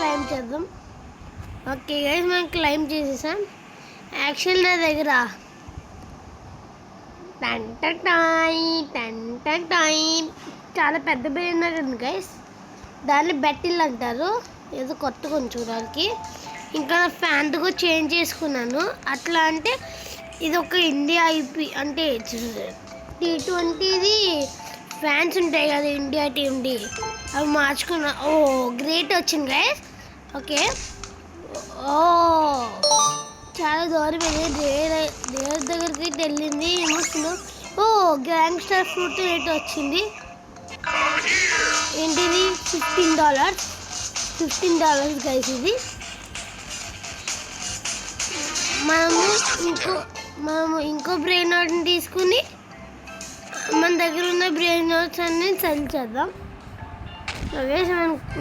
Claim చేద్దాం. Okay guys, మనం claim చేసేసాం. యాక్చువల్ నా దగ్గర టైం చాలా పెద్ద బ్రెయిన్ ఉంది గైస్. దాన్ని బెట్టిల్ అంటారు. ఏదో కొత్తగా ఉంది చూడడానికి. ఇంకా ఫ్యాన్ కూడా చేంజ్ చేసుకున్నాను. అట్లా అంటే ఇది ఒక ఇండియా ఐపీ అంటే T20ది ఫ్యాన్స్ ఉంటాయి కదా ఇండియా టీమ్ది, అవి మార్చుకున్నా. ఓ గ్రేట్ వచ్చింది గైస్. ఓకే, ఓ చాలా దూరం వెళ్ళి దేవర్ దగ్గరికి వెళ్ళింది. ఏమొస్తుందో, ఓ గ్యాంగ్స్టర్ ఫ్రూట్ రేట్ వచ్చింది. ఏంటిది? $15 గైస్. ఇది మనము ఇంకో బ్రెయిన్ నోట్ని తీసుకుని మన దగ్గర ఉన్న బ్రెయిన్ నోట్స్ అన్ని సెల్ చేద్దాం.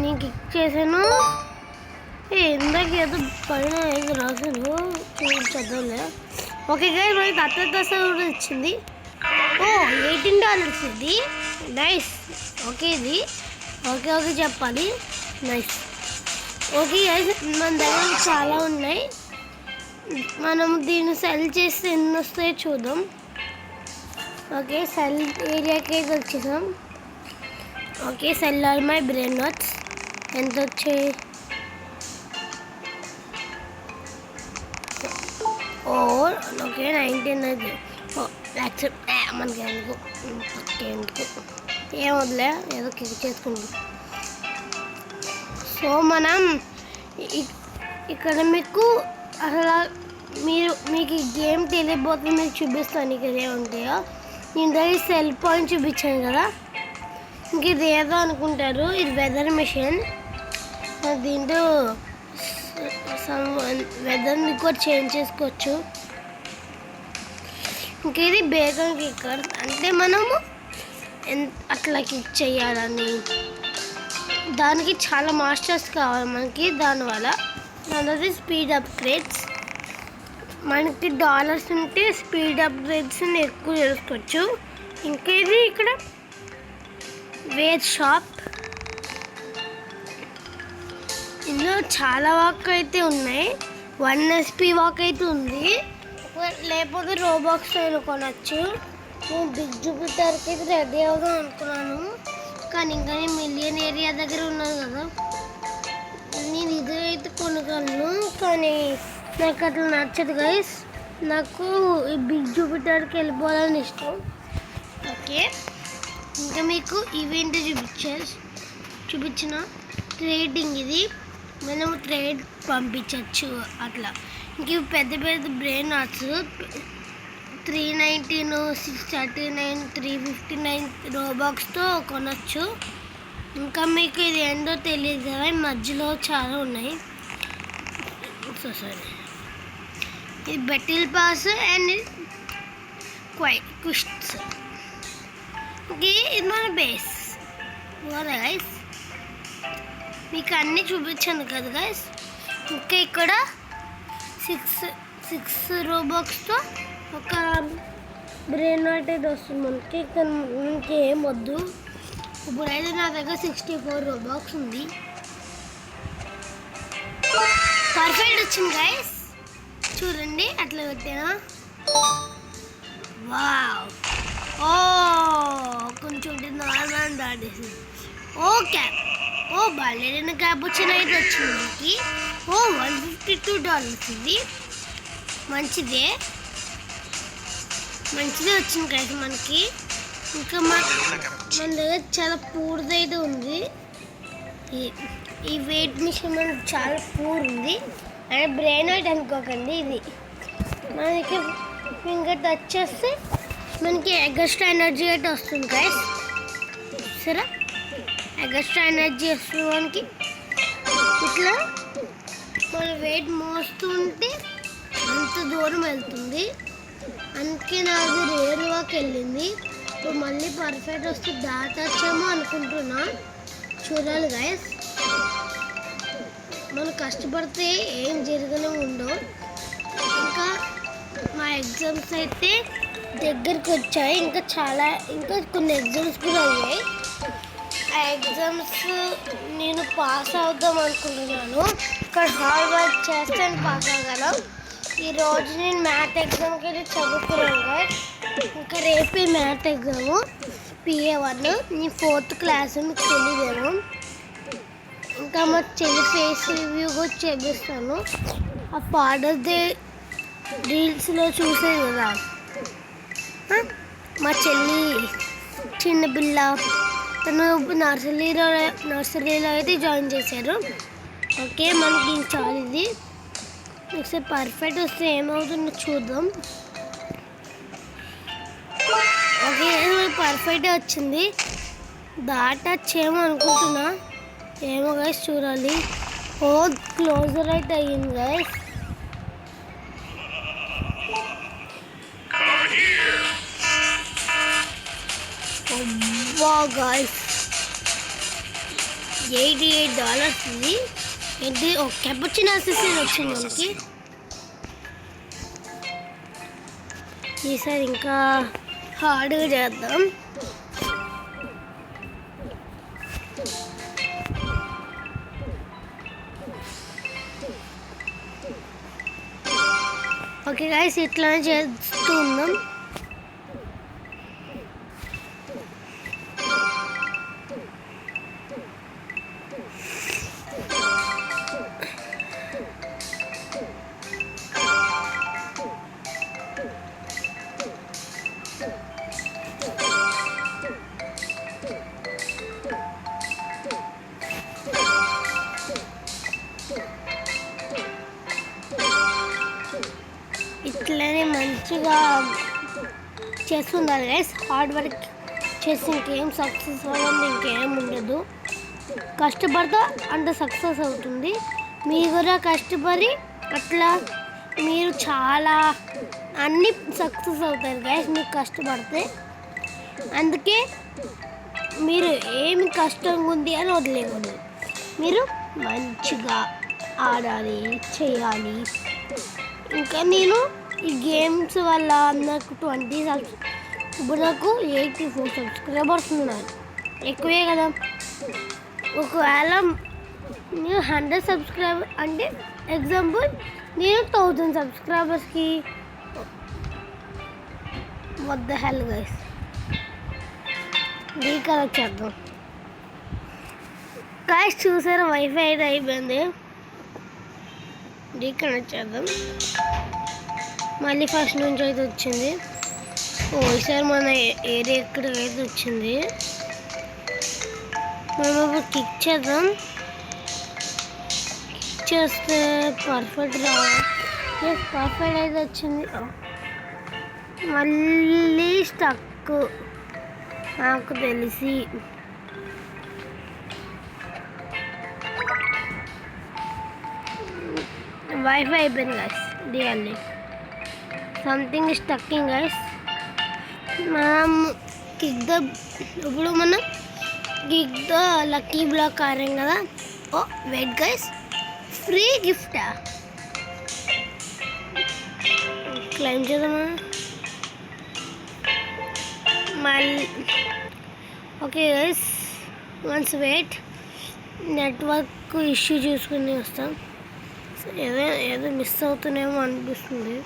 నేను క్లిక్ చేశాను. ఇందాక ఏదో పైన ఏదో రాశాను, చదవలే. ఓకే గైస్, మనకి అత్త కూడా ఇచ్చింది. ఓ $18 ఇది. నైస్. ఓకే, ఇది ఓకే చెప్పాలి. నైస్. ఓకే గైస్, మన దగ్గర చాలా ఉన్నాయి. మనం దీన్ని సెల్ చేస్తే ఎన్ని వస్తాయో చూద్దాం. ఓకే, సెల్ ఏరియాకి అయితే వచ్చేసాం. Okay, cell all my brain notes. ఎంత వచ్చాయి? ఓకే 19 అది. యాక్సెప్ట్ మనకి ఎందుకు ఏం వదిలే, ఏదో క్లిక్ చేసుకుంటాం. సో మనం ఇక్కడ మీకు అసలు మీకు ఈ గేమ్ తెలియబోతుంది. మీకు చూపిస్తాను ఇక్కడ ఏముంటాయో. నేను దగ్గర సెల్ పాయింట్ చూపించాను కదా, ఇంక ఇది ఏదో అనుకుంటారు. ఇది వెదర్ మిషన్. దీంట్లో వెదర్ని కూడా చేంజ్ చేసుకోవచ్చు. ఇంక ఇది బేగన్ కిక్కర్, అంటే మనము అట్లా క్లిక్ చేయాలని. దానికి చాలా మాస్టర్స్ కావాలి మనకి. దానివల్ల దాని స్పీడ్ అప్గ్రేడ్స్. మనకి డాలర్స్ ఉంటే స్పీడ్ అప్గ్రేడ్స్ని ఎక్కువ చేసుకోవచ్చు. ఇంకా ఇది ఇక్కడ వేర్ షాప్. ఇందులో చాలా వాక్ అయితే ఉన్నాయి. 1 SP వాక్ అయితే ఉంది. లేకపోతే రోబాక్స్ అయినా కొనచ్చు. నేను బిగ్ జూపిటర్కి అయితే రెడీ అవుదాం అనుకున్నాను, కానీ ఇంకా నేను మిలియన్ ఏరియా దగ్గర ఉన్నాను కదా, నేను ఇది అయితే కొనగలను. కానీ నాకు అట్లా నచ్చదు గైస్. నాకు ఈ బిగ్ జూపిటర్కి వెళ్ళిపోవాలని ఇష్టం. ఓకే, ఇంకా మీకు ఈవెంట్ చూపించిన ట్రేడింగ్. ఇది మనం ట్రేడ్ పంపించవచ్చు అట్లా. ఇంక పెద్ద బ్రెయిన్ ఆర్ట్స్ 319, 639, 359 రోబాక్స్తో కొనచ్చు. ఇంకా మీకు ఇది ఏంటో తెలియదు కదా, మధ్యలో చాలా ఉన్నాయి. సారీ, ఇది బెటిల్ పాస్ అండ్ క్విస్ట్స్. ఓకే, ఇది మన బేస్ గైస్. మీకు అన్నీ చూపించాను కదా గైస్. ఇంకా ఇక్కడ 6 రోబాక్స్తో ఒక బ్రెయిన్ నాట్ అయితే వస్తుంది మనకి. ఇక్కడ మనకి ఏం వద్దు. ఇప్పుడైతే నా దగ్గర 64 రోబాక్స్ ఉంది. పర్ఫెక్ట్ వచ్చింది గైస్. చూడండి అట్లా పెట్టానా. వావ్, ఓ కొంచెం నార్మల్ దాటేసింది. ఓకే, ఓ బాలేదైన క్యాబ్ వచ్చిన అయితే వచ్చింది మనకి. ఓ $152 ఇది. మంచిదే వచ్చింది కదా మనకి. ఇంకా మన దగ్గర చాలా పూర్ది అయితే ఉంది. ఈ వెయిట్ మిషన్ మనకి చాలా పూర్ ఉంది. అంటే బ్రెయిన్ అవుట్ అనుకోకండి. ఇది మనకి ఫింగర్ టచ్ చేస్తే మనకి ఎగస్ట్రా ఎనర్జీ అయితే వస్తుంది గైస్. సరే, ఎగస్ట్రా ఎనర్జీ వస్తుంది మనకి. ఇట్లా మన వెయిట్ మోస్తుంటే అంత దూరం వెళ్తుంది. అందుకే నాది రేర్ వాక్ వెళ్ళింది. ఇప్పుడు మళ్ళీ పర్ఫెక్ట్ వస్తే దాటచ్చేమో అనుకుంటున్నా. చూడాలి గైస్. మనం కష్టపడితే ఏం జరగనే ఉండవు. ఇంకా మా ఎగ్జామ్స్ అయితే దగ్గరికి వచ్చాయి. ఇంకా కొన్ని ఎగ్జామ్స్ కూడా అయ్యాయి. ఆ ఎగ్జామ్స్ నేను పాస్ అవుదాం అనుకుంటున్నాను, కానీ హార్డ్ వర్క్ చేస్తే పాస్ అవ్వగలం. ఈరోజు నేను మ్యాథ్ ఎగ్జామ్కి వెళ్ళి చదువుకున్నాను guys. ఇంకా రేపే మ్యాథ్ ఎగ్జాము PA1. నేను 4th క్లాస్, మీకు తెలియదేమో. ఇంకా మా చెల్లి ఫేస్ రివ్యూ కూడా చేపిస్తాను. ఆ ఫాదర్స్ డే రీల్స్లో చూసేది కదా, మా చెల్లి చిన్న పిల్ల, తను నర్సరీలో అయితే జాయిన్ చేశారు. ఓకే, మనకి చాలా ఇది ఒకసారి పర్ఫెక్ట్ వస్తే ఏమవుతుందో చూద్దాం. ఓకే, పర్ఫెక్ట్ వచ్చింది. దాటచ్చేమో అనుకుంటున్నా, ఏమో గైస్ చూడాలి. ఓ క్లోజర్ అయితే అయ్యింది గైస్. గాయస్ $88 ఉంది. ఏంటి ఒక కెపచినో అసిస్టెంట్ వచ్చింది మనకి. ఈసారి ఇంకా హార్డ్గా చేద్దాం. ఓకే గైస్, ఇట్లానే చేస్తూ ఉందాం. ఇట్లనే మంచిగా చేస్తుండాలి గైస్. హార్డ్ వర్క్ చేసి ఇంకేం సక్సెస్ అవ్వడం ఇంకేం ఉండదు. కష్టపడితే అంత సక్సెస్ అవుతుంది. మీరు కూడా కష్టపడి అట్లా మీరు చాలా అన్నీ సక్సెస్ అవుతారు గైస్ మీకు కష్టపడితే. అందుకే మీరు ఏమి కష్టంగా ఉంది అని వదిలేకూడదు. మీరు మంచిగా ఆడాలి, చేయాలి. ఇంకా నేను ఈ గేమ్స్ వల్ల నాకు 20 ఇప్పుడు నాకు 84 సబ్స్క్రైబర్స్ ఉన్నారు. ఎక్కువే కదా. ఒకవేళ నేను 100 సబ్స్క్రైబర్ అంటే ఎగ్జాంపుల్ నేను 1000 సబ్స్క్రైబర్స్కి what the hell guys recollect చేద్దాం. గైస్ చూసారా, వైఫై అయితే అయిపోయింది. రీకనెక్ట్ చేద్దాం. మళ్ళీ ఫస్ట్ నుంచి అయితే వచ్చింది. ఈసారి మన ఏరియా ఎక్కడికైతే వచ్చింది. మనం ఇప్పుడు క్లిక్ చేద్దాం. క్లిక్ చేస్తే పర్ఫెక్ట్ పర్ఫెక్ట్ అయితే వచ్చింది. మళ్ళీ స్టక్ నాకు తెలిసి. వైఫై అయిపోయింది guys. Really something is stucking guys. మనం ఇప్పుడు మనం కిక్ ద లక్కీ బ్లాక్ ఆడాం కదా. ఓ వెయిట్ గైస్, ఫ్రీ గిఫ్టా? క్లైమ్ చేద్దామా మళ్ళీ? Okay guys, once wait, network issue చూసుకుని వస్తాం. ఏదో మిస్ అవుతున్నామో అనిపిస్తుంది.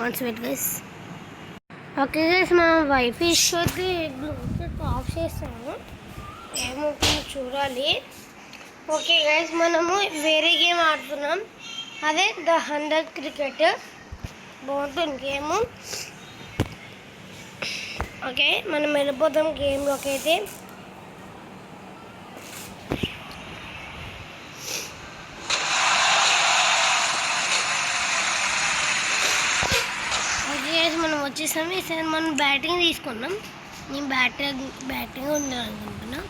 Once wait guys. Okay guys, మనం వైఫై ఇష్యూ అయితే బ్లూటూత్ ఆఫ్ చేస్తాము. ఏమవుతుందో చూడాలి. ఓకే గైస్, మనము వేరే గేమ్ ఆడుతున్నాం. అదే ద 100 క్రికెట్. బాగుంటుంది గేమ్. ఓకే, మనం వెళ్ళిపోతాం గేమ్లోకి అయితే. మనం వచ్చేసాము. ఈసారి మనం బ్యాటింగ్ తీసుకున్నాం. నేను బ్యాటింగ్ ఉండాలనుకుంటున్నా.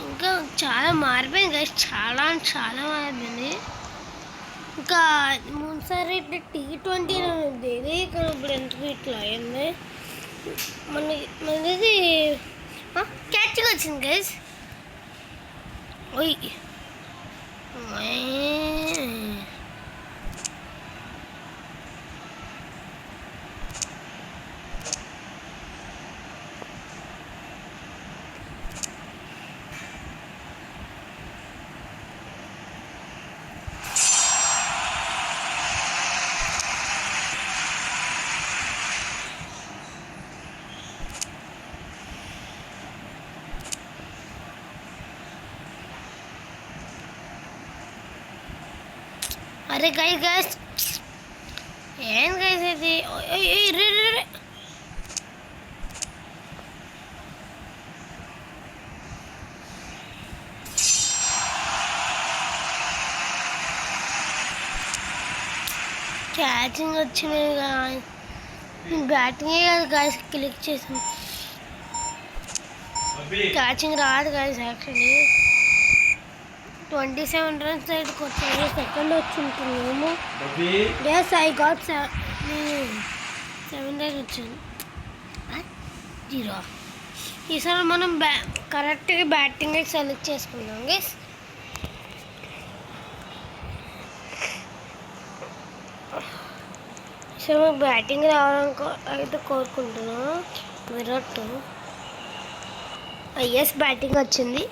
ఇంకా చాలా మారిపోయింది గైస్, చాలా మారిపోయింది. ఇంకా ముందుసారి ఇట్లా T20 ఉండేది, ఇక్కడ ఇప్పుడు ఎందుకు ఇట్లా అయింది. మనది క్యాచ్గా వచ్చింది గైస్. ఓయ్ అరే గైస్ గైస్ ఏం గైస్ ఇది క్యాచింగ్ వచ్చినాయి గాయస్ బ్యాటింగే కాదు గాయస్ క్లిక్ చేసాం క్యాచింగ్ రాదు గాయస్ యాక్చువల్లీ 27 runs అయితే కొట్టాను సెకండ్ వచ్చి ఉంటున్నాము ఎస్ ఐ గాట్ 7 days వచ్చాను 0 ఈసారి మనం కరెక్ట్గా బ్యాటింగ్ సెలెక్ట్ చేసుకున్నాం గైస్ సో మాకు బ్యాటింగ్ రావాలని అయితే కోరుకుంటున్నాను విరాట్ ఎస్ బ్యాటింగ్ వచ్చింది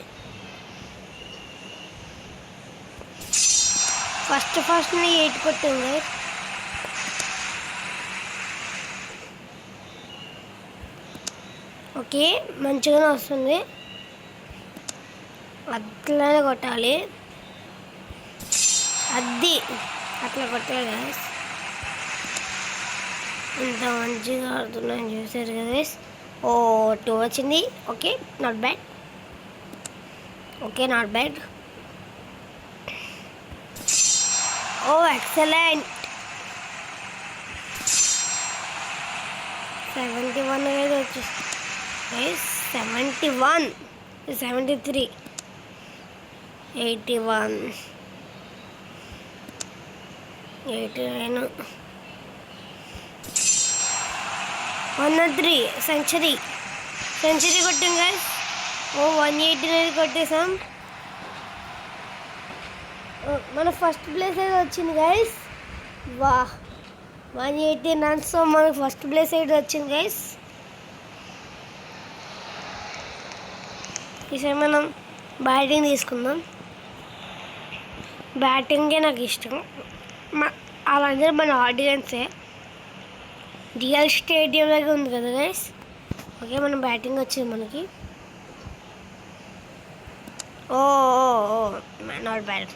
ఫస్ట్ 8 కొట్టింది ఓకే మంచిగానే వస్తుంది అట్లానే కొట్టాలి అది అట్లా కొట్టాలి గైస్ ఇంత మంచిగా ఆడుతున్నాను చూసారు కదా గైస్ ఓ 2 వచ్చింది okay not bad okay not bad oh excellent 71 అనేది వచ్చేసి 71 73 81 89 103 సెంచరీ కొట్టాం గైస్ ఓ 189 కొట్టేసాం మన ఫస్ట్ ప్లేస్ అయితే వచ్చింది గైస్ వా 180 runs మనకు ఫస్ట్ ప్లేస్ అయితే వచ్చింది గైస్ ఈసారి మనం బ్యాటింగ్ తీసుకుందాం బ్యాటింగే నాకు ఇష్టం వాళ్ళందరూ మన ఆడియన్సే రియల్ స్టేడియం లాగా ఉంది కదా గైస్ ఓకే మనం బ్యాటింగ్ వచ్చింది మనకి oh not bad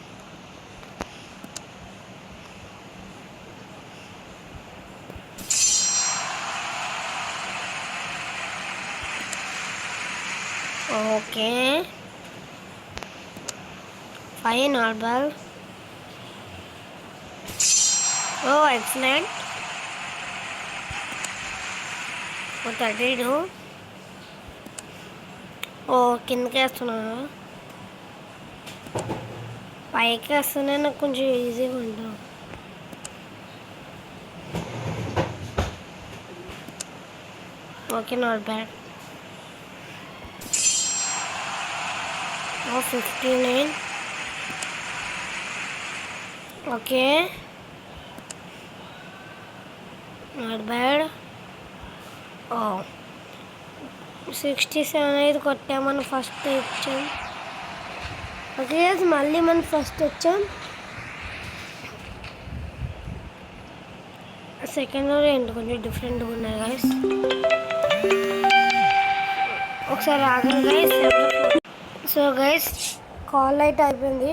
okay 5 not bad oh excellent 32 oh కిందకి వేస్తున్నాను పైకి వేస్తూనే నాకు కొంచెం ఈజీగా ఉంటాం okay not bad oh 59 okay not bad oh 67 అనేది కొట్టామని ఫస్ట్ ఇచ్చాం ఓకే మళ్ళీ మనం ఫస్ట్ వచ్చాం సెకండ్ ఏంటి కొంచెం డిఫరెంట్గా ఉన్నాయి గైస్ ఒకసారి ఆగండి గైస్ సో గైస్ కాల్ అయితే అయిపోయింది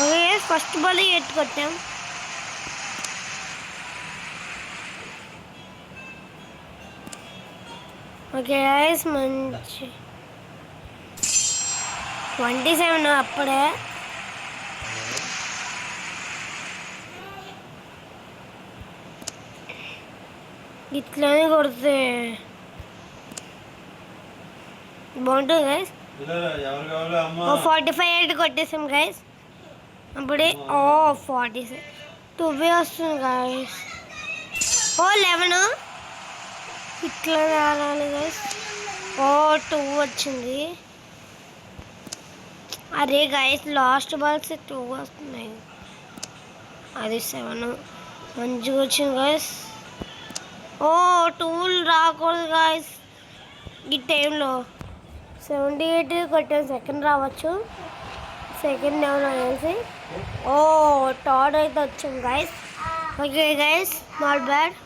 ఓకే ఫస్ట్ బాల్ 8 కొట్టాం ఓకే గైస్ మంచి 27 అప్పుడే ఇట్లానే కొడితే బాగుంటుంది గైస్ 45 కొట్టేసాం గైస్ అప్పుడే ఓ 46 2 వస్తుంది గైస్ ఓ 11 ఇట్లా రావాలి గైస్ ఓ 2 వచ్చింది అరే గైస్ లాస్ట్ బాల్స్ 2 వస్తున్నాయి అది 7 మంచిగా వచ్చింది గైస్ ఓ 2 రాకూడదు గైస్ ఈ టైంలో 78 కొట్టాను సెకండ్ రావచ్చు సెకండ్ ఎవరు అనేసి ఓ థర్డ్ అయితే వచ్చింది guys okay guys not bad